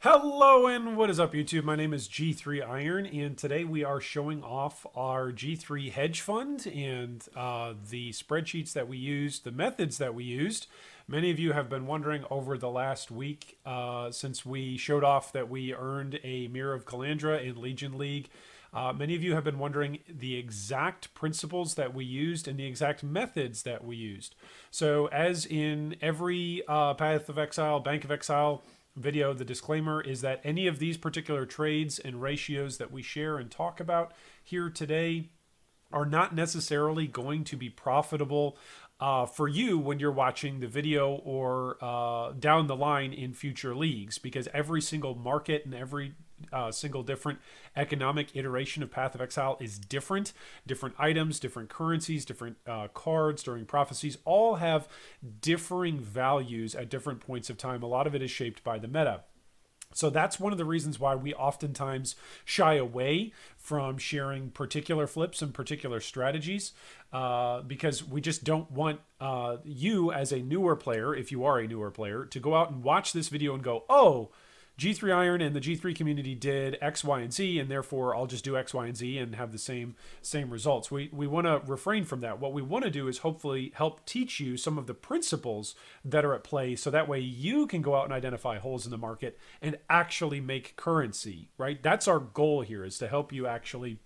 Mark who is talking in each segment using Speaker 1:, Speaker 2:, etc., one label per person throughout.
Speaker 1: Hello and what is up YouTube? My name is G3 Iron and today we are showing off our G3 hedge fund and the spreadsheets that we used, the methods that we used. Many of you have been wondering over the last week since we showed off that we earned a Mirror of Calandra in Legion League. Many of you have been wondering the exact principles that we used and the exact methods that we used. So as in every Path of Exile, Bank of Exile video, the disclaimer is that any of these particular trades and ratios that we share and talk about here today are not necessarily going to be profitable for you when you're watching the video or down the line in future leagues, because every single market and every single different economic iteration of Path of Exile is different. Different items, different currencies, different cards during prophecies all have differing values at different points of time. A lot of it is shaped by the meta. So that's one of the reasons why we oftentimes shy away from sharing particular flips and particular strategies, because we just don't want you as a newer player, if you are a newer player, to go out and watch this video and go, oh, G3 Iron and the G3 community did X, Y, and Z, and therefore I'll just do X, Y, and Z and have the same results. We want to refrain from that. What we want to do is hopefully help teach you some of the principles that are at play, so that way you can go out and identify holes in the market and actually make currency, right? That's our goal here, is to help you actually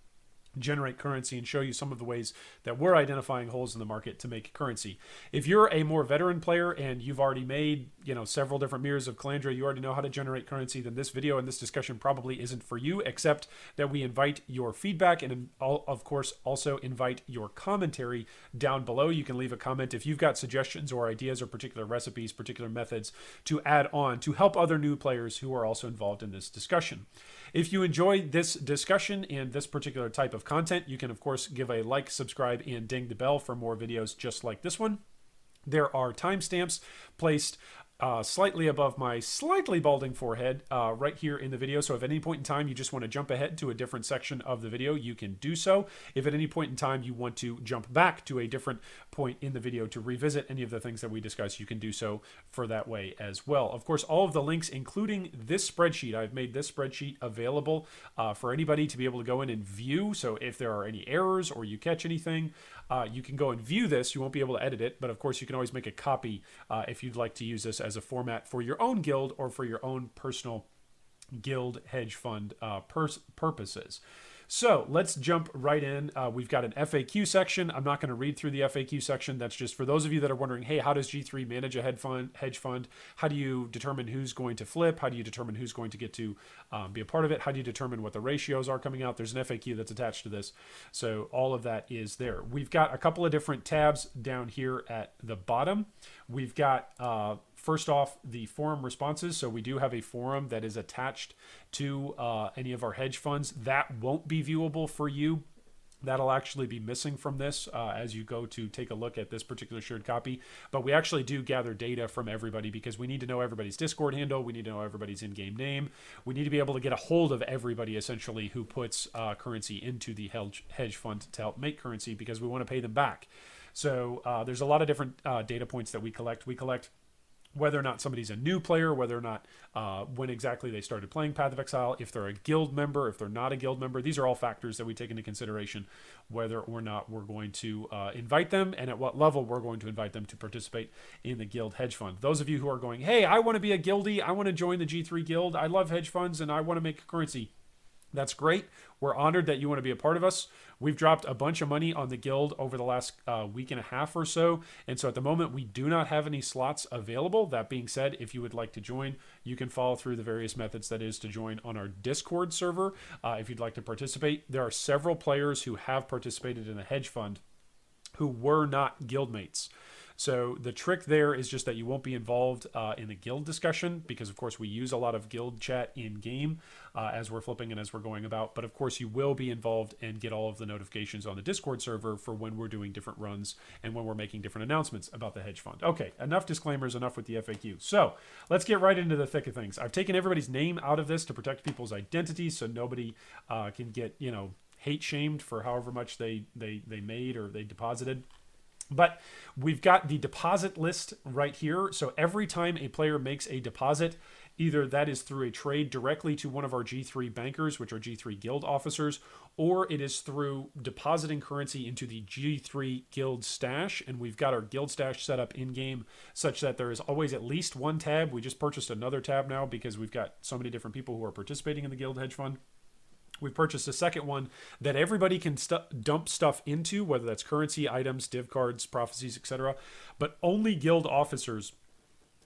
Speaker 1: generate currency and show you some of the ways that we're identifying holes in the market to make currency. If you're a more veteran player and you've already made, several different mirrors of Calandra, you already know how to generate currency, then this video and this discussion probably isn't for you, except that we invite your feedback and of course also invite your commentary down below. You can leave a comment if you've got suggestions or ideas or particular recipes, particular methods to add on to help other new players who are also involved in this discussion. If you enjoy this discussion and this particular type of content, you can of course give a like, subscribe, and ding the bell for more videos just like this one. There are timestamps placed slightly above my slightly balding forehead right here in the video. So if at any point in time you just want to jump ahead to a different section of the video, you can do so. If at any point in time you want to jump back to a different point in the video to revisit any of the things that we discussed, you can do so for that way as well. Of course, all of the links, including this spreadsheet, I've made this spreadsheet available for anybody to be able to go in and view. So if there are any errors or you catch anything, you can go and view this. You won't be able to edit it, but of course you can always make a copy if you'd like to use this as a format for your own guild or for your own personal guild hedge fund purposes. So let's jump right in. We've got an FAQ section. I'm not going to read through the FAQ section. That's just for those of you that are wondering, hey, how does G3 manage a hedge fund? How do you determine who's going to flip? How do you determine who's going to get to be a part of it? How do you determine what the ratios are coming out? There's an FAQ that's attached to this. So all of that is there. We've got a couple of different tabs down here at the bottom. We've got first off, the forum responses. So we do have a forum that is attached to any of our hedge funds. That won't be viewable for you. That'll actually be missing from this as you go to take a look at this particular shared copy. But we actually do gather data from everybody, because we need to know everybody's Discord handle. We need to know everybody's in-game name. We need to be able to get a hold of everybody, essentially, who puts currency into the hedge fund to help make currency, because we want to pay them back. So there's a lot of different data points that we collect. We collect whether or not somebody's a new player, whether or not when exactly they started playing Path of Exile, if they're a guild member, if they're not a guild member. These are all factors that we take into consideration whether or not we're going to invite them and at what level we're going to invite them to participate in the guild hedge fund. Those of you who are going, hey, I want to be a guildie, I want to join the G3 guild, I love hedge funds, and I want to make currency. That's great. We're honored that you want to be a part of us. We've dropped a bunch of money on the guild over the last week and a half or so. And so at the moment, we do not have any slots available. That being said, if you would like to join, you can follow through the various methods that is to join on our Discord server. If you'd like to participate, there are several players who have participated in the hedge fund who were not guildmates. So the trick there is just that you won't be involved in the guild discussion, because of course we use a lot of guild chat in game as we're flipping and as we're going about. But of course you will be involved and get all of the notifications on the Discord server for when we're doing different runs and when we're making different announcements about the hedge fund. Okay, enough disclaimers, enough with the FAQ. So let's get right into the thick of things. I've taken everybody's name out of this to protect people's identities, so nobody can get, hate shamed for however much they made or they deposited. But we've got the deposit list right here. So every time a player makes a deposit, Either that is through a trade directly to one of our G3 bankers, which are G3 guild officers, or it is through depositing currency into the G3 guild stash. And we've got our guild stash set up in game such that there is always at least one tab. We just purchased another tab now because we've got so many different people who are participating in the guild hedge fund. We've purchased a second one that everybody can dump stuff into, whether that's currency, items, div cards, prophecies, etc. But only guild officers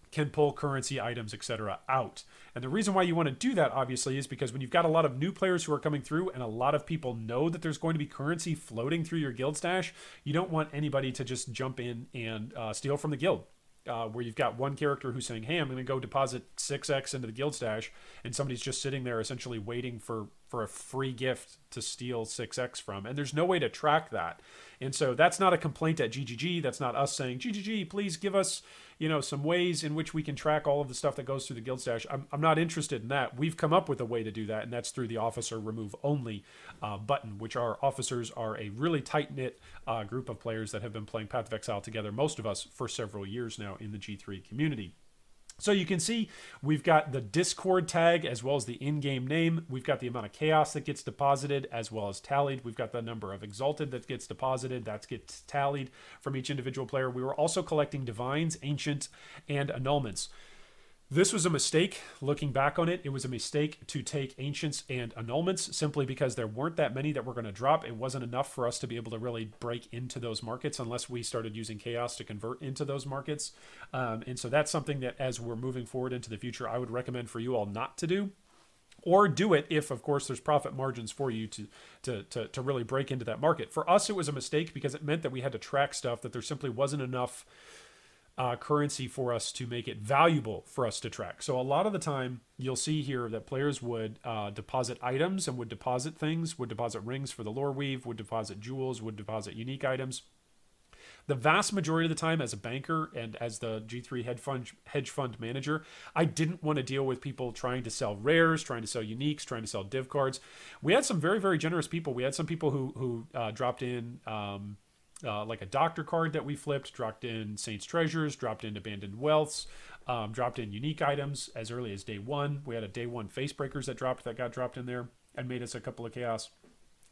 Speaker 1: can pull currency, items, etc. out. And the reason why you want to do that, obviously, is because when you've got a lot of new players who are coming through and a lot of people know that there's going to be currency floating through your guild stash, you don't want anybody to just jump in and steal from the guild. Where you've got one character who's saying, hey, I'm going to go deposit 6x into the guild stash, and somebody's just sitting there essentially waiting for a free gift to steal 6x from. And there's no way to track that. And so that's not a complaint at GGG. That's not us saying, GGG, please give us, some ways in which we can track all of the stuff that goes through the guild stash. I'm not interested in that. We've come up with a way to do that, and that's through the officer remove only button, which our officers are a really tight-knit group of players that have been playing Path of Exile together, most of us, for several years now in the G3 community. So you can see we've got the Discord tag as well as the in-game name. We've got the amount of chaos that gets deposited as well as tallied. We've got the number of exalted that gets deposited. That gets tallied from each individual player. We were also collecting divines, ancients, and annulments. This was a mistake. Looking back on it, it was a mistake to take ancients and annulments simply because there weren't that many that were going to drop. It wasn't enough for us to be able to really break into those markets unless we started using chaos to convert into those markets. And so that's something that as we're moving forward into the future, I would recommend for you all not to do. Or do it if, of course, there's profit margins for you to really break into that market. For us, it was a mistake because it meant that we had to track stuff that there simply wasn't enough currency for us to make it valuable for us to track. So a lot of the time you'll see here that players would deposit items and would deposit things, would deposit rings for the lore weave, would deposit jewels, would deposit unique items. The vast majority of the time as a banker and as the G3 hedge fund manager, I didn't want to deal with people trying to sell rares, trying to sell uniques, trying to sell div cards. We had some very, very generous people. We had some people who dropped in like a doctor card that we flipped, dropped in Saints Treasures, dropped in Abandoned Wealths, dropped in unique items as early as day one. We had a day one face breakers that got dropped in there and made us a couple of chaos.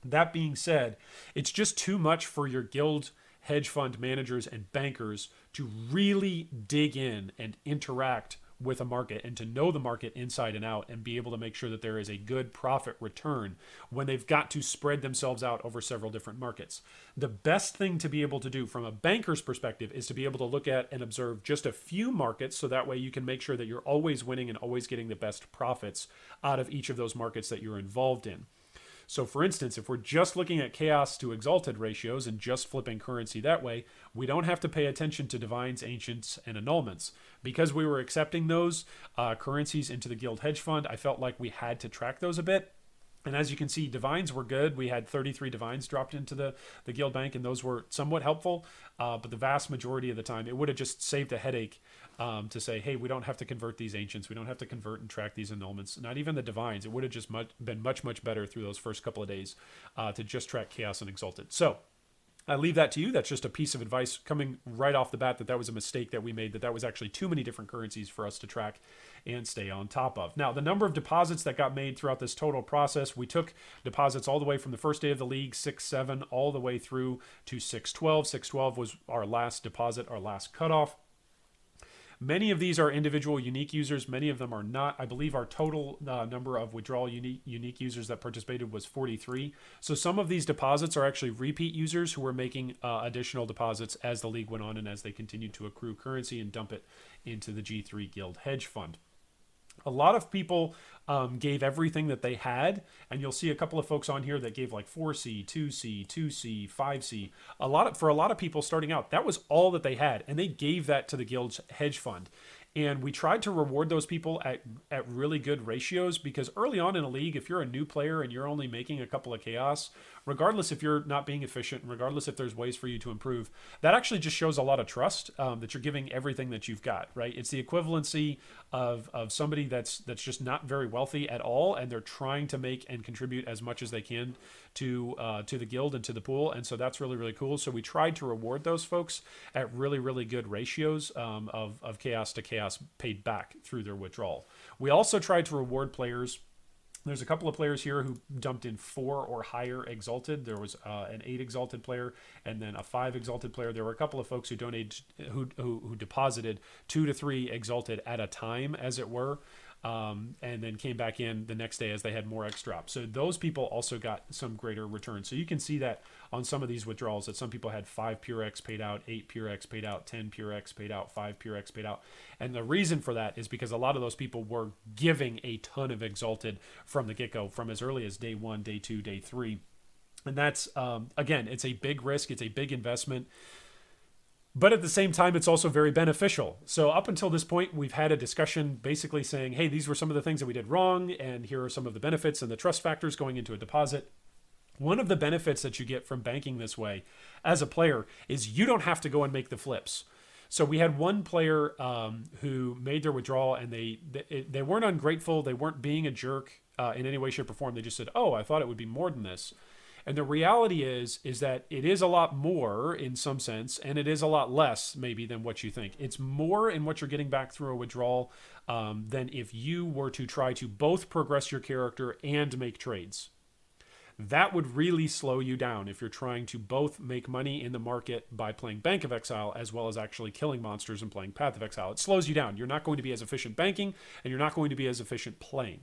Speaker 1: That being said, it's just too much for your guild hedge fund managers and bankers to really dig in and interact with a market and to know the market inside and out and be able to make sure that there is a good profit return when they've got to spread themselves out over several different markets. The best thing to be able to do from a banker's perspective is to be able to look at and observe just a few markets so that way you can make sure that you're always winning and always getting the best profits out of each of those markets that you're involved in. So for instance, if we're just looking at chaos to exalted ratios and just flipping currency that way, we don't have to pay attention to divines, ancients, and annulments. Because we were accepting those currencies into the guild hedge fund, I felt like we had to track those a bit. And as you can see, divines were good. We had 33 divines dropped into the guild bank, and those were somewhat helpful. But the vast majority of the time, it would have just saved a headache to say, hey, we don't have to convert these ancients. We don't have to convert and track these annulments. Not even the divines. It would have just been much, much better through those first couple of days to just track chaos and exalted. So I leave that to you. That's just a piece of advice coming right off the bat that was a mistake that we made, that was actually too many different currencies for us to track and stay on top of. Now, the number of deposits that got made throughout this total process, we took deposits all the way from the first day of the league, 6-7, all the way through to 6-12. 6-12 was our last deposit, our last cutoff. Many of these are individual unique users. Many of them are not. I believe our total number of withdrawal unique users that participated was 43. So some of these deposits are actually repeat users who were making additional deposits as the league went on and as they continued to accrue currency and dump it into the G3 Guild Hedge Fund. A lot of people gave everything that they had, and you'll see a couple of folks on here that gave like 4C, 2C, 2C, 5C. For a lot of people starting out, that was all that they had, and they gave that to the Guild's hedge fund. And we tried to reward those people at really good ratios, because early on in a league, if you're a new player and you're only making a couple of chaos, regardless if you're not being efficient, regardless if there's ways for you to improve, that actually just shows a lot of trust that you're giving everything that you've got, right? It's the equivalency of somebody that's just not very wealthy at all, and they're trying to make and contribute as much as they can to the guild and to the pool. And so that's really, really cool. So we tried to reward those folks at really, really good ratios of chaos to chaos chaos paid back through their withdrawal. We also tried to reward players. There's a couple of players here who dumped in 4 or higher exalted. There was an 8 exalted player and then a 5 exalted player. There were a couple of folks who donated, who deposited 2 to 3 exalted at a time, as it were, and then came back in the next day as they had more X drop. So those people also got some greater returns. So you can see that on some of these withdrawals that some people had 5 pure X paid out, 8 pure X paid out, 10 pure X paid out, 5 pure X paid out. And the reason for that is because a lot of those people were giving a ton of exalted from the get-go, from as early as day 1, day 2, day 3. And that's, again, it's a big risk. It's a big investment. But at the same time, it's also very beneficial. So up until this point, we've had a discussion basically saying, hey, these were some of the things that we did wrong, and here are some of the benefits and the trust factors going into a deposit. One of the benefits that you get from banking this way as a player is you don't have to go and make the flips. So we had one player who made their withdrawal, and they weren't ungrateful. They weren't being a jerk in any way, shape, or form. They just said, oh, I thought it would be more than this. And the reality is that it is a lot more in some sense, and it is a lot less maybe than what you think. It's more in what you're getting back through a withdrawal than if you were to try to both progress your character and make trades. That would really slow you down if you're trying to both make money in the market by playing Bank of Exile as well as actually killing monsters and playing Path of Exile. It slows you down. You're not going to be as efficient banking, and you're not going to be as efficient playing.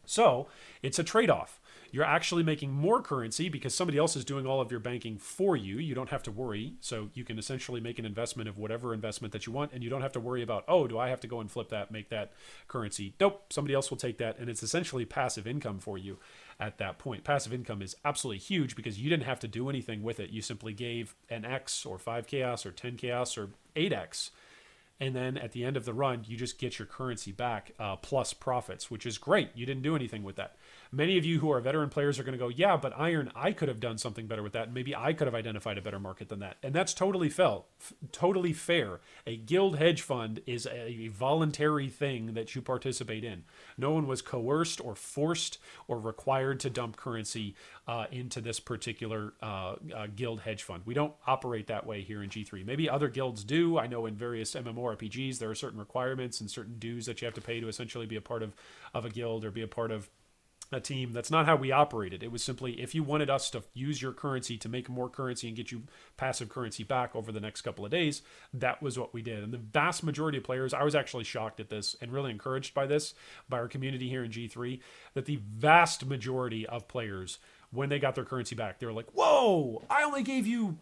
Speaker 1: So it's a trade-off. You're actually making more currency because somebody else is doing all of your banking for you. You don't have to worry. So you can essentially make an investment of whatever investment that you want, and you don't have to worry about, oh, do I have to go and flip that, make that currency? Nope, somebody else will take that, and it's essentially passive income for you at that point. Passive income is absolutely huge because you didn't have to do anything with it. You simply gave an X or 5 chaos or 10 chaos or 8X. And then at the end of the run, you just get your currency back plus profits, which is great. You didn't do anything with that. Many of you who are veteran players are going to go, yeah, but Iron, I could have done something better with that. Maybe I could have identified a better market than that. And that's totally fair. A guild hedge fund is a voluntary thing that you participate in. No one was coerced or forced or required to dump currency into this particular guild hedge fund. We don't operate that way here in G3. Maybe other guilds do. I know in various MMORPGs, there are certain requirements and certain dues that you have to pay to essentially be a part of a guild or be a part of a team. That's not how we operated. It was simply, if you wanted us to use your currency to make more currency and get you passive currency back over the next couple of days, that was what we did. And the vast majority of players, I was actually shocked at this and really encouraged by this, by our community here in G3, that the vast majority of players, when they got their currency back, they were like, whoa, I only gave you,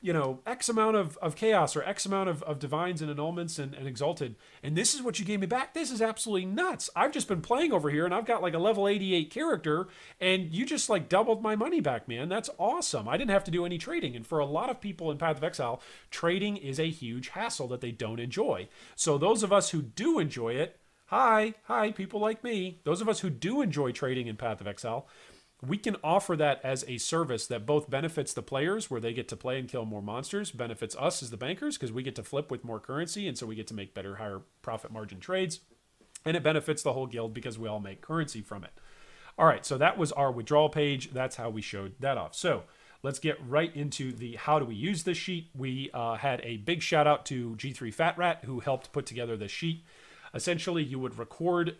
Speaker 1: X amount of chaos or X amount of divines and annulments and exalted, and this is what you gave me back? This is absolutely nuts. I've just been playing over here and I've got like a level 88 character and you just like doubled my money back, man. That's awesome. I didn't have to do any trading. And for a lot of people in Path of Exile, trading is a huge hassle that they don't enjoy. So those of us who do enjoy it, hi, people like me, those of us who do enjoy trading in Path of Exile, we can offer that as a service that both benefits the players, where they get to play and kill more monsters, benefits us as the bankers because we get to flip with more currency, and so we get to make better, higher profit margin trades, and it benefits the whole guild because we all make currency from it. All right, so that was our withdrawal page. That's how we showed that off. So let's get right into the how do we use this sheet. We had a big shout out to G3 Fat Rat who helped put together this sheet. Essentially, you would record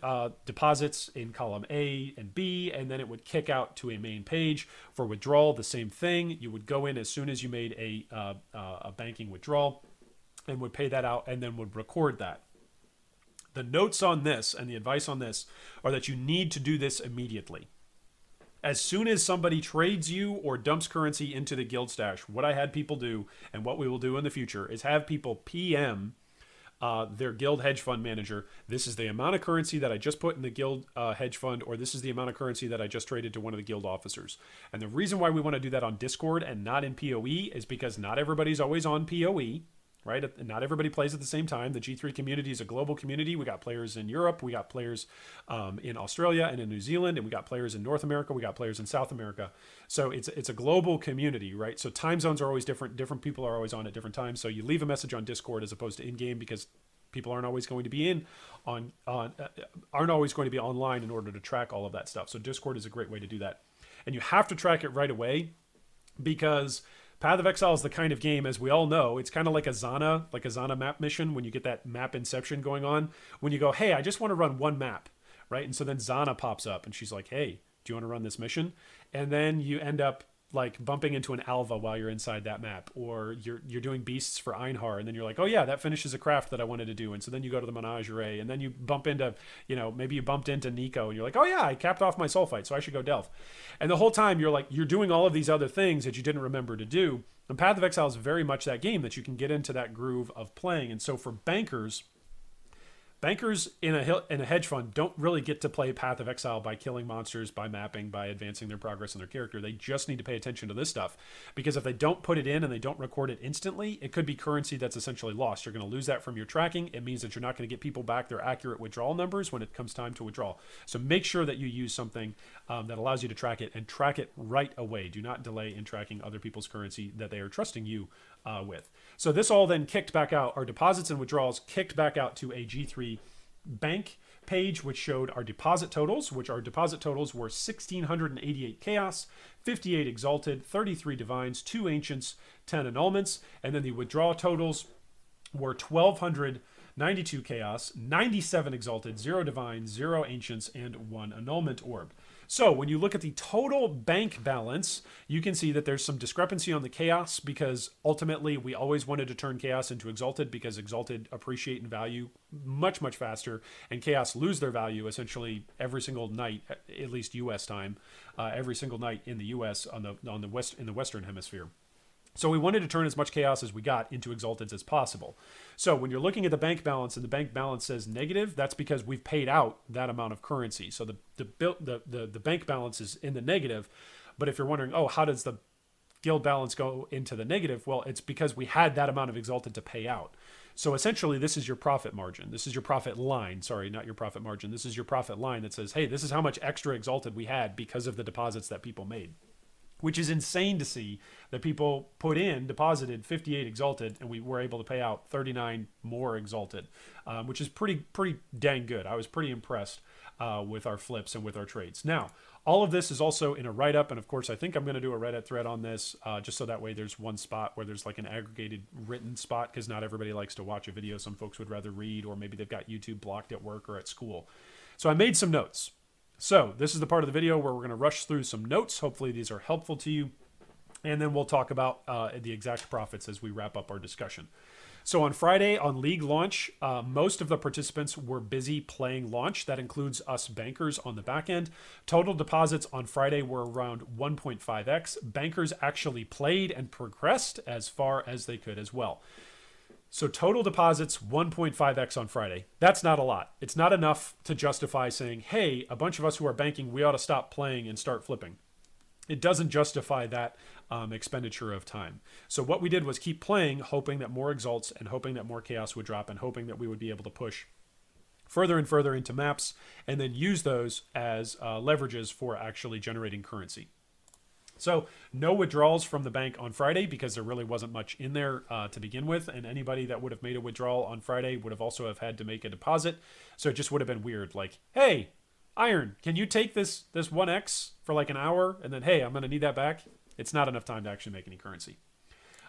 Speaker 1: deposits in column A and B, and then it would kick out to a main page. For withdrawal, the same thing. You would go in as soon as you made a banking withdrawal and would pay that out and then would record that. The notes on this and the advice on this are that you need to do this immediately. As soon as somebody trades you or dumps currency into the guild stash, what I had people do and what we will do in the future is have people PM their guild hedge fund manager. This is the amount of currency that I just put in the guild hedge fund, or this is the amount of currency that I just traded to one of the guild officers. And the reason why we want to do that on Discord and not in PoE is because not everybody's always on PoE, right? Not everybody plays at the same time. The G3 community is a global community. We got players in Europe, we got players in Australia and in New Zealand, and we got players in North America, we got players in South America. So it's a global community, right? So time zones are always different. Different people are always on at different times. So you leave a message on Discord as opposed to in-game because people aren't always going to be aren't always going to be online in order to track all of that stuff. So Discord is a great way to do that. And you have to track it right away because Path of Exile is the kind of game, as we all know, it's kind of like a Zana map mission when you get that map inception going on. When you go, hey, I just want to run one map, right? And so then Zana pops up and she's like, hey, do you want to run this mission? And then you end up like bumping into an Alva while you're inside that map, or you're doing beasts for Einhar, and then you're like, oh yeah, that finishes a craft that I wanted to do, and so then you go to the Menagerie, and then you bump into, maybe you bumped into Nico, and you're like, oh yeah, I capped off my Sulfite, so I should go delve. And the whole time you're doing all of these other things that you didn't remember to do. And Path of Exile is very much that game that you can get into that groove of playing. And so for bankers in a hedge fund don't really get to play Path of Exile by killing monsters, by mapping, by advancing their progress and their character. They just need to pay attention to this stuff, because if they don't put it in and they don't record it instantly, it could be currency that's essentially lost. You're going to lose that from your tracking. It means that you're not going to get people back their accurate withdrawal numbers when it comes time to withdraw. So make sure that you use something that allows you to track it, and track it right away. Do not delay in tracking other people's currency that they are trusting you with. So this all then kicked back out. Our deposits and withdrawals kicked back out to a G3 bank page, which showed our deposit totals, which our deposit totals were 1,688 chaos, 58 exalted, 33 divines, 2 ancients, 10 annulments. And then the withdrawal totals were 1,292 chaos, 97 exalted, 0 divines, 0 ancients, and 1 annulment orb. So when you look at the total bank balance, you can see that there's some discrepancy on the chaos, because ultimately we always wanted to turn chaos into exalted, because exalted appreciate in value much, much faster, and chaos lose their value essentially every single night, at least US time, every single night in the US in the Western Hemisphere. So we wanted to turn as much chaos as we got into exalteds as possible. So when you're looking at the bank balance and the bank balance says negative, that's because we've paid out that amount of currency. So the bank balance is in the negative. But if you're wondering, oh, how does the guild balance go into the negative? Well, it's because we had that amount of exalted to pay out. So essentially, this is your profit margin. This is your profit line. Sorry, not your profit margin. This is your profit line that says, hey, this is how much extra exalted we had because of the deposits that people made. Which is insane to see that people deposited 58 exalted, and we were able to pay out 39 more exalted, which is pretty dang good. I was pretty impressed with our flips and with our trades. Now, all of this is also in a write-up, and of course, I think I'm going to do a Reddit thread on this, just so that way there's one spot where there's like an aggregated written spot, because not everybody likes to watch a video. Some folks would rather read, or maybe they've got YouTube blocked at work or at school. So I made some notes. So this is the part of the video where we're going to rush through some notes. Hopefully these are helpful to you. And then we'll talk about the exact profits as we wrap up our discussion. So on Friday, on League launch, most of the participants were busy playing launch. That includes us bankers on the back end. Total deposits on Friday were around 1.5x. Bankers actually played and progressed as far as they could as well. So total deposits 1.5x on Friday. That's not a lot. It's not enough to justify saying, hey, a bunch of us who are banking, we ought to stop playing and start flipping. It doesn't justify that expenditure of time. So what we did was keep playing, hoping that more exalts and hoping that more chaos would drop, and hoping that we would be able to push further and further into maps, and then use those as leverages for actually generating currency. So no withdrawals from the bank on Friday, because there really wasn't much in there to begin with. And anybody that would have made a withdrawal on Friday would have also have had to make a deposit. So it just would have been weird. Like, hey, Iron, can you take this 1x for like an hour? And then, hey, I'm going to need that back. It's not enough time to actually make any currency.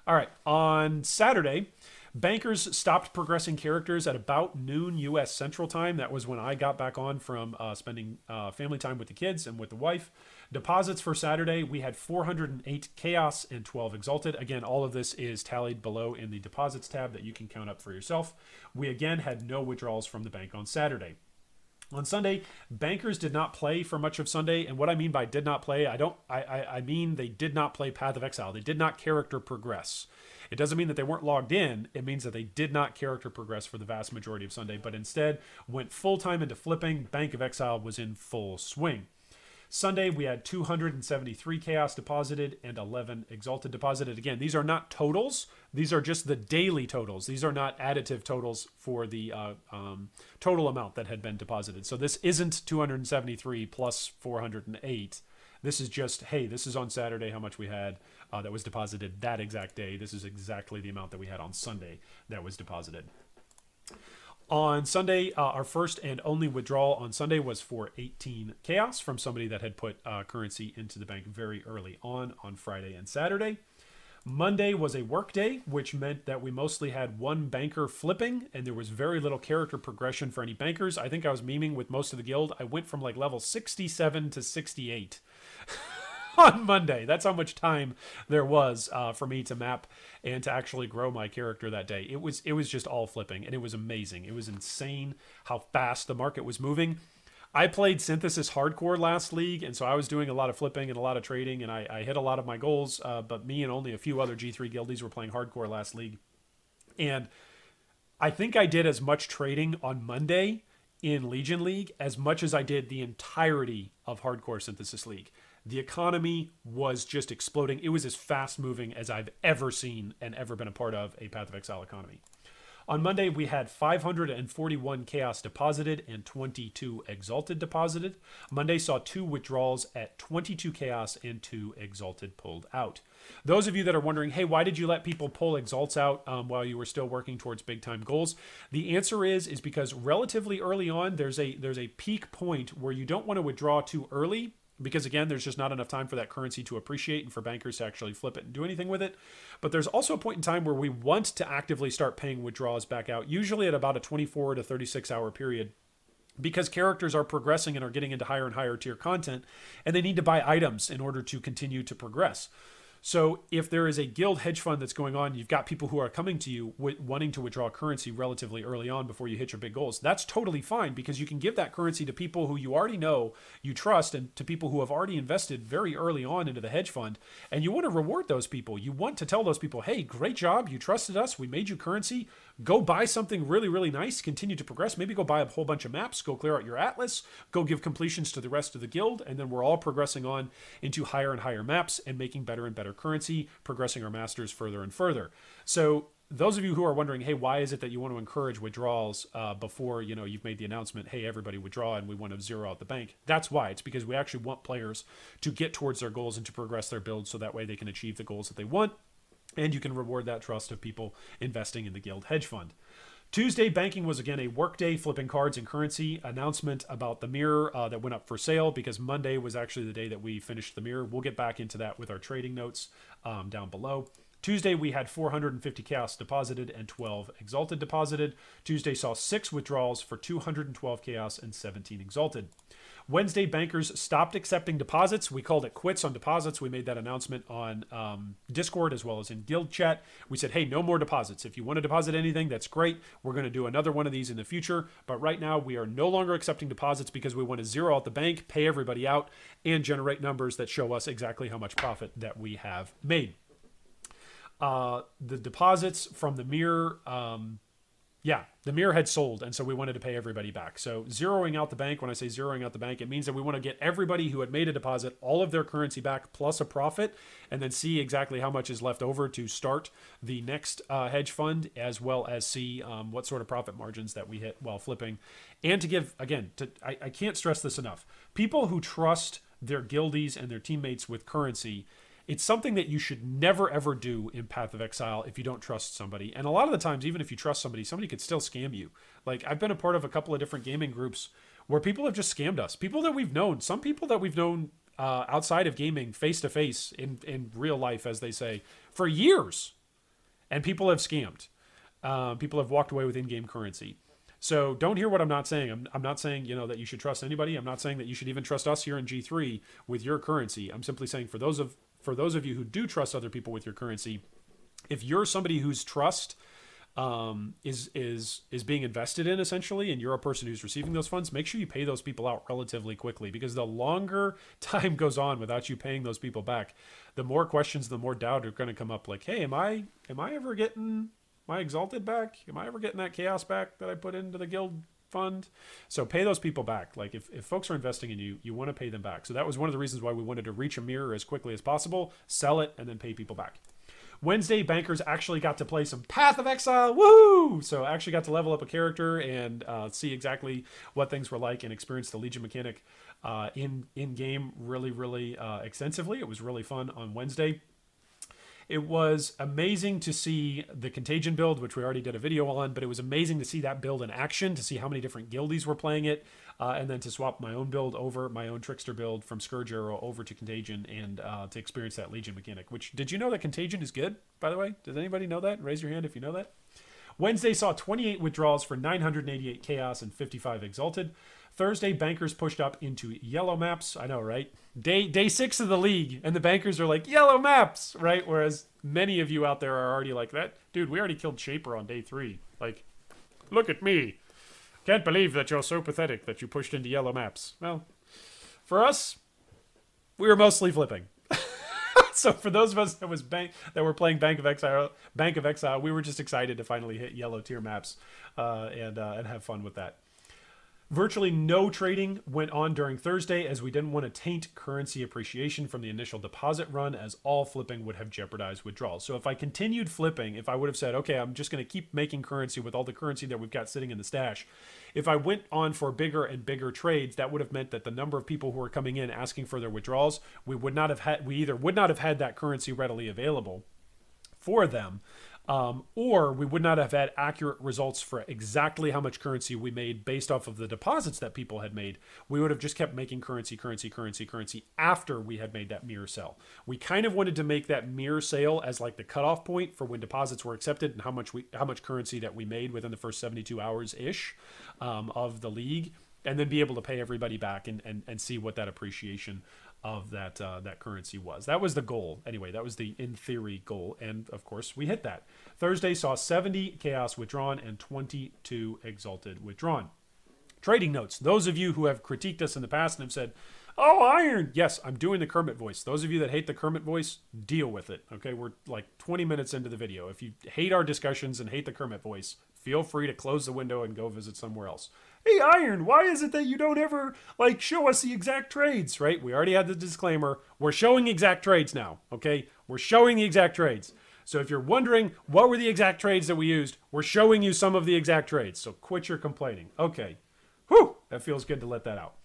Speaker 1: All right. On Saturday, bankers stopped progressing characters at about noon U.S. Central Time. That was when I got back on from spending family time with the kids and with the wife. Deposits for Saturday, we had 408 chaos and 12 exalted. Again, all of this is tallied below in the deposits tab that you can count up for yourself. We again had no withdrawals from the bank on Saturday. On Sunday, bankers did not play for much of Sunday. And what I mean by did not play, I mean they did not play Path of Exile. They did not character progress. It doesn't mean that they weren't logged in. It means that they did not character progress for the vast majority of Sunday, but instead went full time into flipping. Bank of Exile was in full swing. Sunday, we had 273 chaos deposited and 11 exalted deposited. Again, these are not totals. These are just the daily totals. These are not additive totals for the total amount that had been deposited. So this isn't 273 plus 408. This is just, hey, this is on Saturday how much we had that was deposited that exact day. This is exactly the amount that we had on Sunday that was deposited. On Sunday, our first and only withdrawal on Sunday was for 18 chaos from somebody that had put currency into the bank very early on Friday and Saturday. Monday was a work day, which meant that we mostly had one banker flipping, and there was very little character progression for any bankers. I think I was memeing with most of the guild. I went from like level 67 to 68 on Monday. That's how much time there was for me to map and to actually grow my character that day. It was just all flipping, and it was amazing. It was insane how fast the market was moving. I played Synthesis Hardcore last league, and so I was doing a lot of flipping and a lot of trading, and I hit a lot of my goals, but me and only a few other G3 guildies were playing Hardcore last league. And I think I did as much trading on Monday in Legion League as much as I did the entirety of Hardcore Synthesis League. The economy was just exploding. It was as fast moving as I've ever seen and ever been a part of a Path of Exile economy. On Monday, we had 541 Chaos deposited and 22 Exalted deposited. Monday saw 2 withdrawals at 22 Chaos and 2 Exalted pulled out. Those of you that are wondering, hey, why did you let people pull Exalts out while you were still working towards big-time goals? The answer is because relatively early on, there's a peak point where you don't want to withdraw too early, because again, there's just not enough time for that currency to appreciate and for bankers to actually flip it and do anything with it. But there's also a point in time where we want to actively start paying withdrawals back out, usually at about a 24 to 36 hour period, because characters are progressing and are getting into higher and higher tier content, and they need to buy items in order to continue to progress. So if there is a guild hedge fund that's going on, you've got people who are coming to you wanting to withdraw currency relatively early on before you hit your big goals. That's totally fine, because you can give that currency to people who you already know, you trust, and to people who have already invested very early on into the hedge fund. And you want to reward those people. You want to tell those people, hey, great job. You trusted us. We made you currency. Go buy something really, really nice. Continue to progress. Maybe go buy a whole bunch of maps. Go clear out your atlas. Go give completions to the rest of the guild. And then we're all progressing on into higher and higher maps and making better and better currency, progressing our masters further and further. So those of you who are wondering, hey, why is it that you want to encourage withdrawals before you've made the announcement, hey, everybody withdraw and we want to zero out the bank? That's why. It's because we actually want players to get towards their goals and to progress their builds, so that way they can achieve the goals that they want. And you can reward that trust of people investing in the guild hedge fund. Tuesday, banking was again a work day, flipping cards and currency. Announcement about the mirror that went up for sale, because Monday was actually the day that we finished the mirror. We'll get back into that with our trading notes down below. Tuesday, we had 450 Chaos deposited and 12 Exalted deposited. Tuesday saw 6 withdrawals for 212 Chaos and 17 Exalted. Wednesday, bankers stopped accepting deposits. We called it quits on deposits. We made that announcement on Discord as well as in guild chat. We said, hey, no more deposits. If you want to deposit anything, that's great. We're going to do another one of these in the future. But right now, we are no longer accepting deposits, because we want to zero out the bank, pay everybody out, and generate numbers that show us exactly how much profit that we have made. The deposits from the mirror, the mirror had sold, and so we wanted to pay everybody back. So zeroing out the bank, when I say zeroing out the bank, it means that we want to get everybody who had made a deposit all of their currency back plus a profit, and then see exactly how much is left over to start the next hedge fund, as well as see what sort of profit margins that we hit while flipping. And to give, again, I can't stress this enough, people who trust their guildies and their teammates with currency, it's something that you should never, ever do in Path of Exile if you don't trust somebody. And a lot of the times, even if you trust somebody, somebody could still scam you. Like, I've been a part of a couple of different gaming groups where people have just scammed us. People that we've known, some people that we've known outside of gaming, face-to-face, in real life, as they say, for years. And people have scammed. People have walked away with in-game currency. So don't hear what I'm not saying. I'm not saying, that you should trust anybody. I'm not saying that you should even trust us here in G3 with your currency. I'm simply saying for those of you who do trust other people with your currency, if you're somebody whose trust is being invested in, essentially, and you're a person who's receiving those funds, make sure you pay those people out relatively quickly, because the longer time goes on without you paying those people back, the more questions, the more doubt are going to come up. Like, hey, am I ever getting my Exalted back? Am I ever getting that Chaos back that I put into the guild fund? So pay those people back. Like, if folks are investing in you, you want to pay them back. So that was one of the reasons why we wanted to reach a mirror as quickly as possible, sell it, and then pay people back. Wednesday, bankers actually got to play some Path of Exile. Woo! So actually got to level up a character and see exactly what things were like, and experience the Legion mechanic in game really, really extensively. It was really fun on Wednesday. It was amazing to see the Contagion build, which we already did a video on, but it was amazing to see that build in action, to see how many different guildies were playing it. and then to swap my own build over, my own Trickster build from Scourge Arrow over to Contagion, and to experience that Legion mechanic. Which, did you know that Contagion is good, by the way? Does anybody know that? Raise your hand if you know that. Wednesday saw 28 withdrawals for 988 Chaos and 55 Exalted. Thursday, bankers pushed up into yellow maps. I know, right? Day 6 of the league, and the bankers are like, yellow maps, right? Whereas many of you out there are already like, that dude, we already killed Shaper on day 3. Like, look at me. Can't believe that you're so pathetic that you pushed into yellow maps. Well, for us, we were mostly flipping. So for those of us that were playing Bank of Exile, we were just excited to finally hit yellow tier maps and have fun with that. Virtually no trading went on during Thursday, as we didn't want to taint currency appreciation from the initial deposit run, as all flipping would have jeopardized withdrawals. So if I continued flipping, if I would have said, okay, I'm just going to keep making currency with all the currency that we've got sitting in the stash, if I went on for bigger and bigger trades, that would have meant that the number of people who were coming in asking for their withdrawals, we either would not have had that currency readily available for them, or we would not have had accurate results for exactly how much currency we made based off of the deposits that people had made. We would have just kept making currency after we had made that mirror sale. We kind of wanted to make that mirror sale as like the cutoff point for when deposits were accepted and how much currency that we made within the first 72 hours ish of the league, and then be able to pay everybody back and see what that appreciation of that currency was. That was the goal. Anyway, that was the, in theory, goal. And of course, we hit that. Thursday saw 70 Chaos withdrawn and 22 Exalted withdrawn. Trading notes. Those of you who have critiqued us in the past and have said, oh, Iron. Yes, I'm doing the Kermit voice. Those of you that hate the Kermit voice, deal with it. Okay, we're like 20 minutes into the video. If you hate our discussions and hate the Kermit voice, feel free to close the window and go visit somewhere else. Hey, Iron, why is it that you don't ever, like, show us the exact trades, right? We already had the disclaimer. We're showing exact trades now, okay? We're showing the exact trades. So if you're wondering what were the exact trades that we used, we're showing you some of the exact trades. So quit your complaining. Okay. Whew, that feels good to let that out.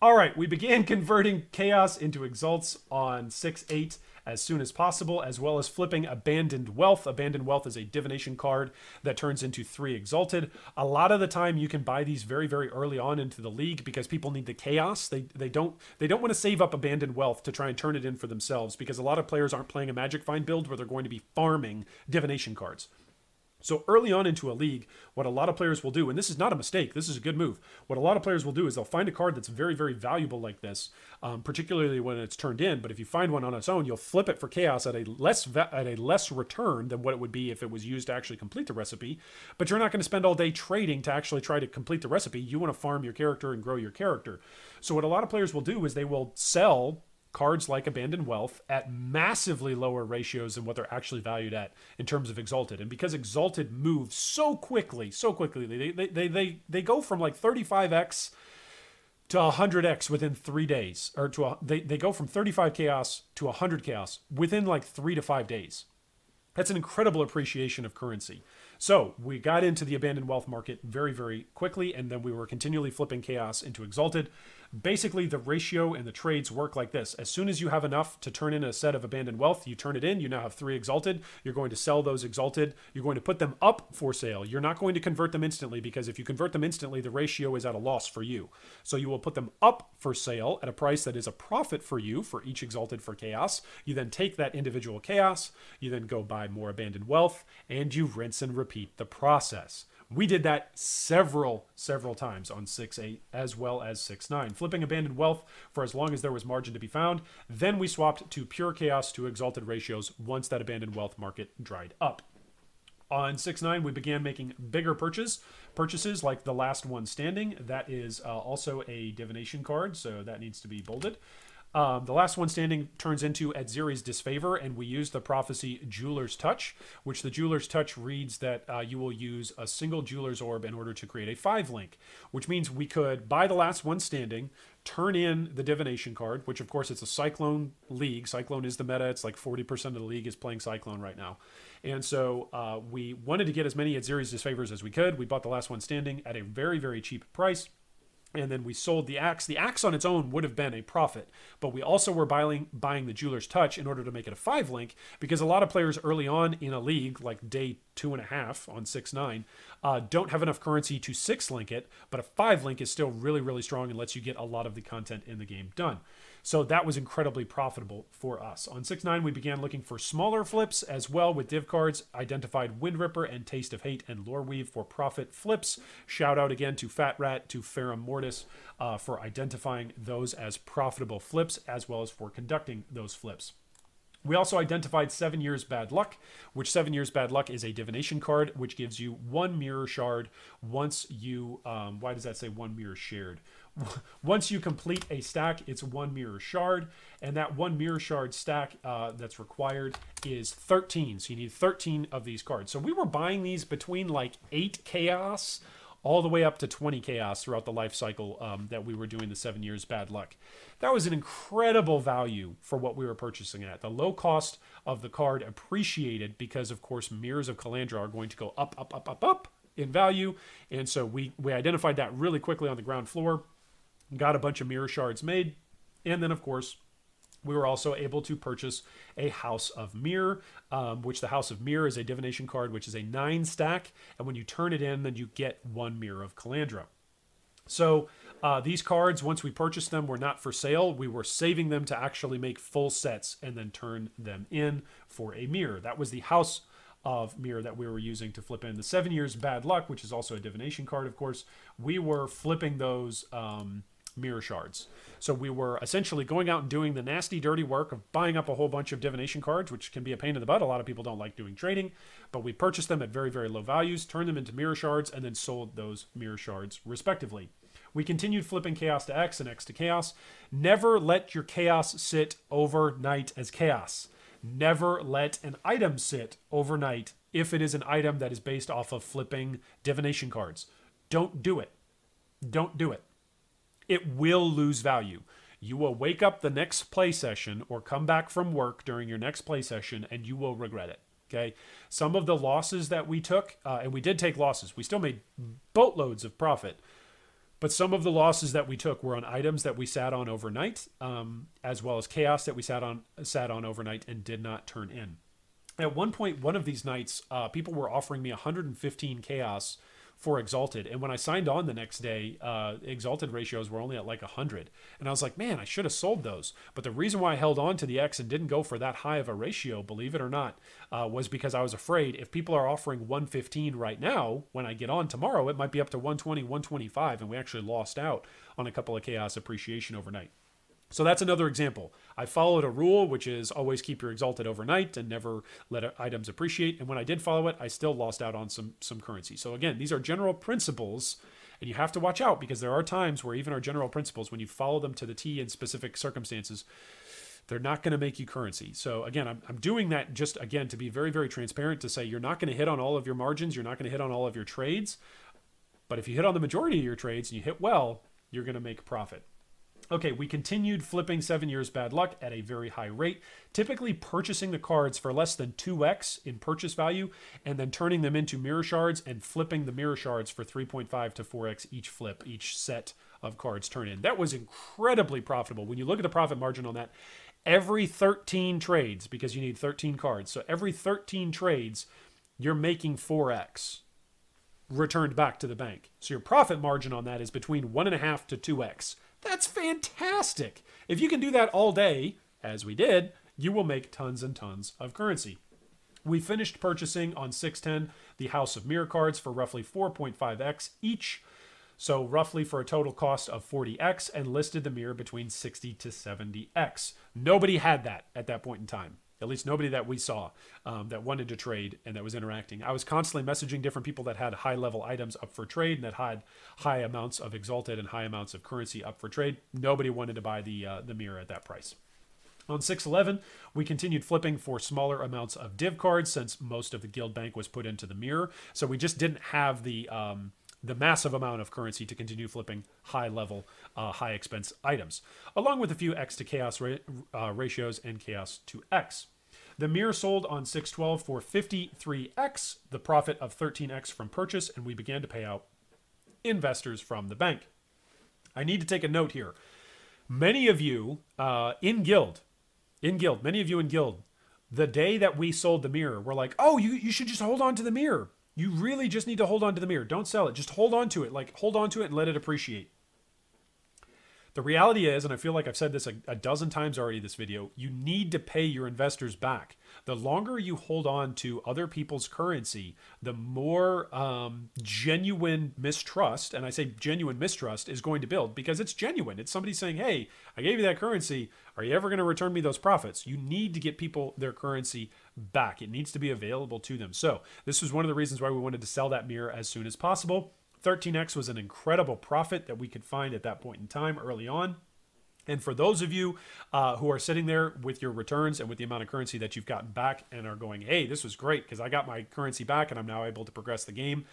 Speaker 1: All right, we began converting Chaos into Exalts on 6/8 as soon as possible, as well as flipping Abandoned Wealth. Abandoned Wealth is a divination card that turns into 3 Exalted. A lot of the time, you can buy these very, very early on into the league because people need the Chaos. They don't want to save up Abandoned Wealth to try and turn it in for themselves, because a lot of players aren't playing a Magic Find build where they're going to be farming divination cards. So early on into a league, what a lot of players will do, and this is not a mistake, this is a good move. What a lot of players will do is they'll find a card that's very, very valuable like this, particularly when it's turned in. But if you find one on its own, you'll flip it for Chaos at a less return than what it would be if it was used to actually complete the recipe. But you're not going to spend all day trading to actually try to complete the recipe. You want to farm your character and grow your character. So what a lot of players will do is they will sell cards like Abandoned Wealth at massively lower ratios than what they're actually valued at in terms of Exalted. And because Exalted moves so quickly, they go from like 35x to 100x within 3 days, or they go from 35 Chaos to 100 Chaos within like 3 to 5 days. That's an incredible appreciation of currency. So we got into the Abandoned Wealth market very, very quickly, and then we were continually flipping Chaos into Exalted. Basically, the ratio and the trades work like this. As soon as you have enough to turn in a set of Abandoned Wealth, you turn it in. You now have 3 Exalted. You're going to sell those Exalted. You're going to put them up for sale. You're not going to convert them instantly, because if you convert them instantly, the ratio is at a loss for you. So you will put them up for sale at a price that is a profit for you for each Exalted for Chaos. You then take that individual Chaos. You then go buy more Abandoned Wealth, and you rinse and repeat the process. We did that several times on 6/8 as well as 6/9, flipping Abandoned Wealth for as long as there was margin to be found. Then we swapped to pure Chaos to Exalted ratios once that Abandoned Wealth market dried up. On 6/9, we began making bigger purchases like the Last One Standing. That is also a divination card, so that needs to be bolded. The Last One Standing turns into at Ziri's disfavor, and we use the prophecy Jeweler's Touch, which the Jeweler's Touch reads that you will use a single Jeweler's Orb in order to create a 5-link, which means we could buy the Last One Standing, turn in the divination card, which of course it's a Cyclone league. Cyclone is the meta. It's like 40% of the league is playing Cyclone right now. And so we wanted to get as many at Ziri's disfavors as we could. We bought the Last One Standing at a very, very cheap price. And then we sold the axe. The axe on its own would have been a profit, but we also were buying the Jeweler's Touch in order to make it a 5-link, because a lot of players early on in a league, like day 2.5 on 6.9, don't have enough currency to 6 link it, but a 5 link is still really, really strong and lets you get a lot of the content in the game done. So that was incredibly profitable for us. On 6.9, we began looking for smaller flips as well with div cards, identified Wind Ripper and Taste of Hate and Lore Weave for profit flips. Shout out again to Fat Rat, to Ferrum Mortis for identifying those as profitable flips, as well as for conducting those flips. We also identified 7 Years Bad Luck, which 7 Years Bad Luck is a divination card, which gives you 1 mirror shard once you, why does that say 1 mirror shared? Once you complete a stack, it's 1 mirror shard, and that 1 mirror shard stack that's required is 13. So you need 13 of these cards. So we were buying these between like 8 chaos all the way up to 20 chaos throughout the life cycle that we were doing the 7 Years Bad Luck. That was an incredible value for what we were purchasing at. The low cost of the card appreciated because, of course, Mirrors of Calandra are going to go up, up, up, up, up in value. And so we identified that really quickly on the ground floor, got a bunch of mirror shards made, and then, of course, we were also able to purchase a House of Mirror, which the House of Mirror is a divination card, which is a 9 stack. And when you turn it in, then you get 1 Mirror of Calandra. So these cards, once we purchased them, were not for sale. We were saving them to actually make full sets and then turn them in for a mirror. That was the House of Mirror that we were using to flip in. The 7 Years Bad Luck, which is also a divination card, of course, we were flipping those mirror shards. So we were essentially going out and doing the nasty, dirty work of buying up a whole bunch of divination cards, which can be a pain in the butt. A lot of people don't like doing trading, but we purchased them at very, very low values, turned them into mirror shards, and then sold those mirror shards respectively. We continued flipping chaos to X and X to chaos. Never let your chaos sit overnight as chaos. Never let an item sit overnight if it is an item that is based off of flipping divination cards. Don't do it. Don't do it. It will lose value. You will wake up the next play session or come back from work during your next play session and you will regret it. Okay. Some of the losses that we took, and we did take losses, we still made boatloads of profit, but some of the losses that we took were on items that we sat on overnight, as well as chaos that we sat on overnight and did not turn in. At one point, one of these nights, people were offering me 115 chaos for Exalted. And when I signed on the next day, Exalted ratios were only at like 100. And I was like, man, I should have sold those. But the reason why I held on to the X and didn't go for that high of a ratio, believe it or not, was because I was afraid if people are offering 115 right now, when I get on tomorrow, it might be up to 120, 125. And we actually lost out on a couple of chaos appreciation overnight. So that's another example. I followed a rule, which is always keep your Exalted overnight and never let items appreciate. And when I did follow it, I still lost out on some currency. So again, these are general principles, and you have to watch out because there are times where even our general principles, when you follow them to the T in specific circumstances, they're not going to make you currency. So again, I'm doing that just, again, to be very, very transparent, to say you're not going to hit on all of your margins. You're not going to hit on all of your trades. But if you hit on the majority of your trades and you hit well, you're going to make profit. Okay, we continued flipping 7 Years Bad Luck at a very high rate, typically purchasing the cards for less than 2x in purchase value, and then turning them into mirror shards and flipping the mirror shards for 3.5 to 4x each flip, each set of cards turn in. That was incredibly profitable. When you look at the profit margin on that, every 13 trades, because you need 13 cards, so every 13 trades, you're making 4x returned back to the bank. So your profit margin on that is between 1.5 to 2x. That's fantastic. If you can do that all day, as we did, you will make tons and tons of currency. We finished purchasing on 610 the House of Mirror cards for roughly 4.5x each, so roughly for a total cost of 40x, and listed the mirror between 60 to 70x. Nobody had that at that point in time. At least nobody that we saw that wanted to trade and that was interacting. I was constantly messaging different people that had high-level items up for trade and that had high amounts of Exalted and high amounts of currency up for trade. Nobody wanted to buy the mirror at that price. On 611, we continued flipping for smaller amounts of div cards since most of the guild bank was put into the mirror. So we just didn't have the massive amount of currency to continue flipping high-level, high-expense items, along with a few X to Chaos ratios and Chaos to X. The mirror sold on 612 for 53x, the profit of 13x from purchase, and we began to pay out investors from the bank. I need to take a note here. Many of you many of you in guild The day that we sold the mirror, we're like, oh, you should just hold on to the mirror. You really just need to hold on to the mirror. Don't sell it. Just hold on to it. Like, hold on to it and let it appreciate. The reality is, and I feel like I've said this a dozen times already in this video, you need to pay your investors back. The longer you hold on to other people's currency, the more genuine mistrust, and I say genuine mistrust, is going to build, because it's genuine. It's somebody saying, hey, I gave you that currency. Are you ever going to return me those profits? You need to get people their currency back. It needs to be available to them. So this was one of the reasons why we wanted to sell that mirror as soon as possible. 13x was an incredible profit that we could find at that point in time early on. And for those of you who are sitting there with your returns and with the amount of currency that you've gotten back and are going, hey, this was great because I got my currency back and I'm now able to progress the game.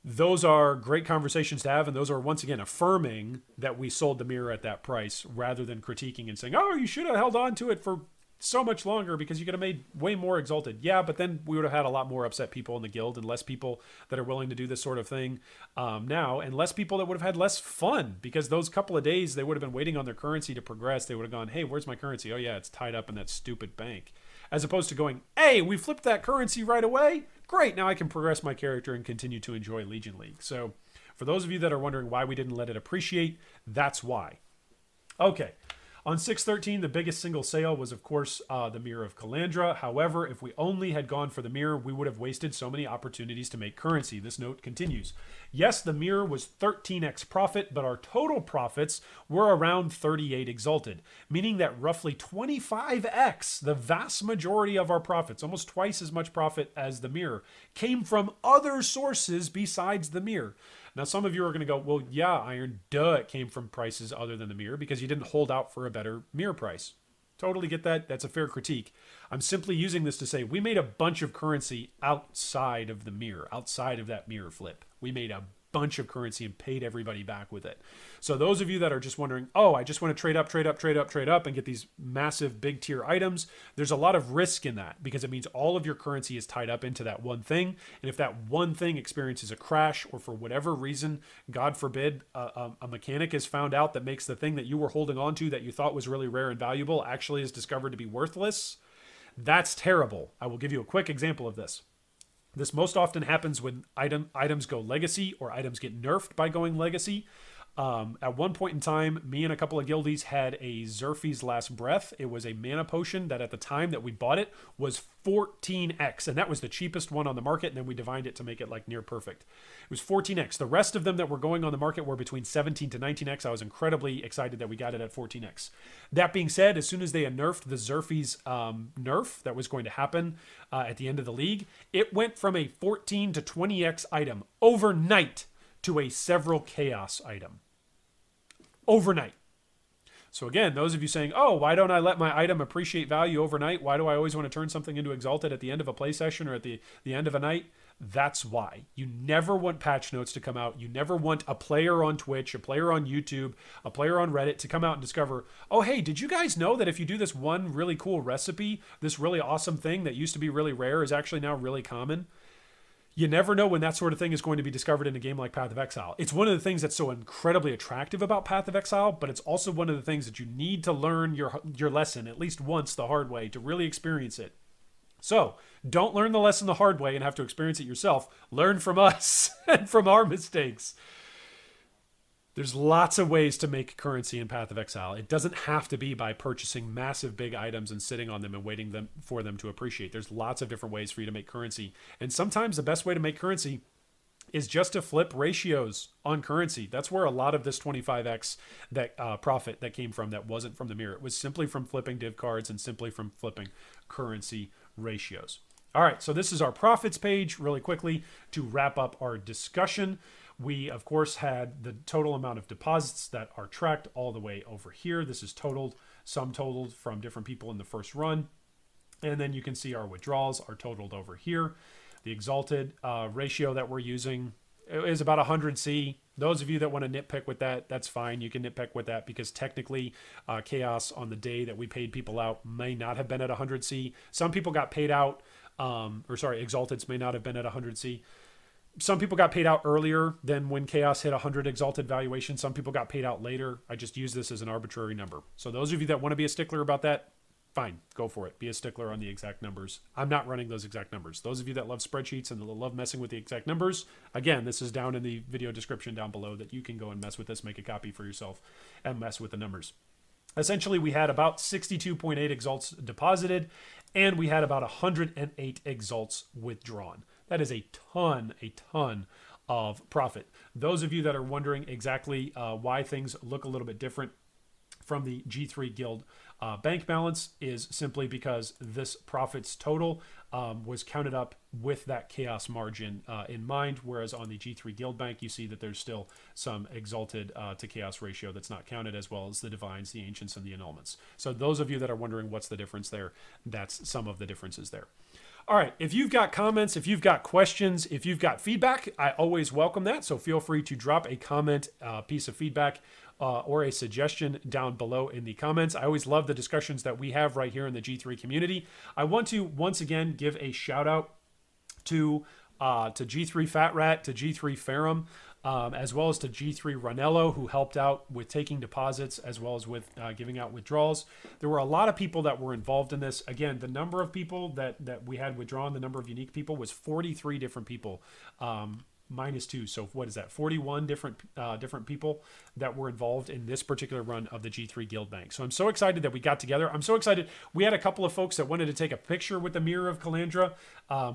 Speaker 1: Those are great conversations to have. And those are, once again, affirming that we sold the mirror at that price rather than critiquing and saying, oh, you should have held on to it for so much longer because you could have made way more Exalted. Yeah, but then we would have had a lot more upset people in the guild and less people that are willing to do this sort of thing now, and less people that would have had less fun, because those couple of days they would have been waiting on their currency to progress. They would have gone, hey, where's my currency? Oh yeah, it's tied up in that stupid bank. As opposed to going, hey, we flipped that currency right away. Great, now I can progress my character and continue to enjoy Legion League. So for those of you that are wondering why we didn't let it appreciate, that's why. Okay. On 6/13, the biggest single sale was, of course, the Mirror of Calandra. However, if we only had gone for the mirror, we would have wasted so many opportunities to make currency. This note continues. Yes, the mirror was 13x profit, but our total profits were around 38 Exalted, meaning that roughly 25x, the vast majority of our profits, almost twice as much profit as the mirror, came from other sources besides the mirror. Now, some of you are going to go, well, yeah, Iron, duh, it came from prices other than the mirror because you didn't hold out for a better mirror price. Totally get that. That's a fair critique. I'm simply using this to say we made a bunch of currency outside of the mirror, outside of that mirror flip. We made a bunch of currency and paid everybody back with it. So those of you that are just wondering, oh, I just want to trade up, trade up, trade up, trade up and get these massive big tier items, there's a lot of risk in that because it means all of your currency is tied up into that one thing. And if that one thing experiences a crash or for whatever reason, God forbid, a mechanic is found out that makes the thing that you were holding on to that you thought was really rare and valuable actually is discovered to be worthless, that's terrible. I will give you a quick example of this. This most often happens when items go legacy or items get nerfed by going legacy. At one point in time, me and a couple of guildies had a Xerfe's Last Breath. It was a mana potion that at the time that we bought it was 14x, and that was the cheapest one on the market, and then we divined it to make it like near perfect. It was 14x. The rest of them that were going on the market were between 17 to 19x. I was incredibly excited that we got it at 14x. That being said, as soon as they had nerfed the Xerfe's nerf that was going to happen at the end of the league, it went from a 14 to 20x item overnight to a several chaos item. Overnight. So again, those of you saying, oh, why don't I let my item appreciate value overnight? Why do I always want to turn something into Exalted at the end of a play session or at the end of a night? That's why. You never want patch notes to come out. You never want a player on Twitch, a player on YouTube, a player on Reddit to come out and discover, oh, hey, did you guys know that if you do this one really cool recipe, this really awesome thing that used to be really rare is actually now really common? You never know when that sort of thing is going to be discovered in a game like Path of Exile. It's one of the things that's so incredibly attractive about Path of Exile, but it's also one of the things that you need to learn your lesson at least once the hard way to really experience it. So don't learn the lesson the hard way and have to experience it yourself. Learn from us and from our mistakes. There's lots of ways to make currency in Path of Exile. It doesn't have to be by purchasing massive big items and sitting on them and waiting for them to appreciate. There's lots of different ways for you to make currency. And sometimes the best way to make currency is just to flip ratios on currency. That's where a lot of this 25x that profit that came from that wasn't from the mirror. It was simply from flipping div cards and simply from flipping currency ratios. All right, so this is our profits page really quickly to wrap up our discussion. We, of course, had the total amount of deposits that are tracked all the way over here. This is totaled, sum totaled from different people in the first run. And then you can see our withdrawals are totaled over here. The Exalted ratio that we're using is about 100C. Those of you that want to nitpick with that, that's fine. You can nitpick with that because technically Chaos on the day that we paid people out may not have been at 100C. Some people got paid out, Exalteds may not have been at 100C. Some people got paid out earlier than when Chaos hit 100 Exalted valuation. Some people got paid out later. I just use this as an arbitrary number. So those of you that want to be a stickler about that, fine, go for it. Be a stickler on the exact numbers. I'm not running those exact numbers. Those of you that love spreadsheets and love messing with the exact numbers, again, this is down in the video description down below that you can go and mess with this, make a copy for yourself, and mess with the numbers. Essentially, we had about 62.8 exalts deposited, and we had about 108 exalts withdrawn. That is a ton of profit. Those of you that are wondering exactly why things look a little bit different from the G3 Guild bank balance is simply because this profits total was counted up with that chaos margin in mind, whereas on the G3 Guild bank you see that there's still some exalted to chaos ratio that's not counted, as well as the divines, the ancients, and the annulments. So those of you that are wondering what's the difference there, that's some of the differences there. All right, if you've got comments, if you've got questions, if you've got feedback, I always welcome that. So feel free to drop a comment, piece of feedback, or a suggestion down below in the comments. I always love the discussions that we have right here in the G3 community. I want to once again give a shout out to G3 Fat Rat, to G3 Ferrum, as well as to G3 Ranello, who helped out with taking deposits as well as with giving out withdrawals. There were a lot of people that were involved in this. Again, the number of people that we had withdrawn, the number of unique people was 43 different people. -2, so what is that? 41 different people that were involved in this particular run of the G3 Guild Bank. So I'm so excited that we got together. I'm so excited. We had a couple of folks that wanted to take a picture with the Mirror of Calandra,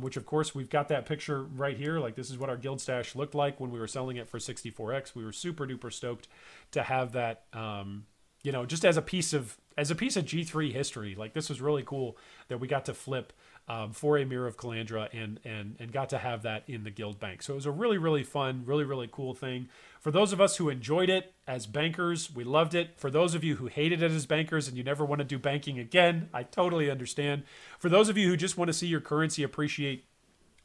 Speaker 1: which of course we've got that picture right here. Like, this is what our guild stash looked like when we were selling it for 64x. We were super duper stoked to have that, you know, just as a piece of G3 history. Like, this was really cool that we got to flip for a Mirror of Calandra and got to have that in the guild bank. So it was a really fun, really cool thing. For those of us who enjoyed it as bankers, we loved it. For those of you who hated it as bankers and you never want to do banking again, I totally understand. For those of you who just want to see your currency appreciate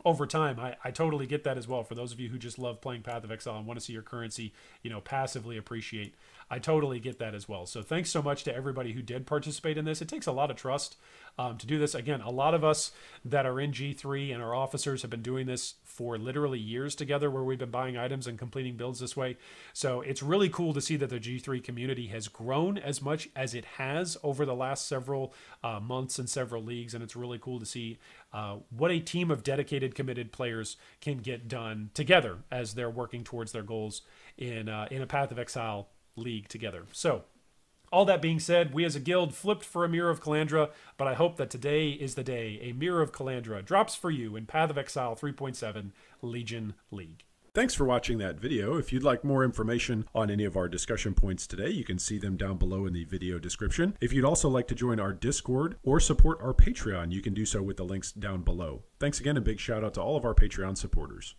Speaker 1: over time, I totally get that as well. For those of you who just love playing Path of Exile and want to see your currency, you know, passively appreciate, I totally get that as well. So thanks so much to everybody who did participate in this. It takes a lot of trust to do this. Again, a lot of us that are in G3 and our officers have been doing this for literally years together, where we've been buying items and completing builds this way. So it's really cool to see that the G3 community has grown as much as it has over the last several months and several leagues. And it's really cool to see what a team of dedicated, committed players can get done together as they're working towards their goals in a Path of Exile league together. So all that being said, we as a guild flipped for a Mirror of Calandra, but I hope that today is the day a Mirror of Calandra drops for you in Path of Exile 3.7 Legion League. Thanks for watching that video. If you'd like more information on any of our discussion points today, you can see them down below in the video description. If you'd also like to join our Discord or support our Patreon, you can do so with the links down below. Thanks again, and big shout out to all of our Patreon supporters.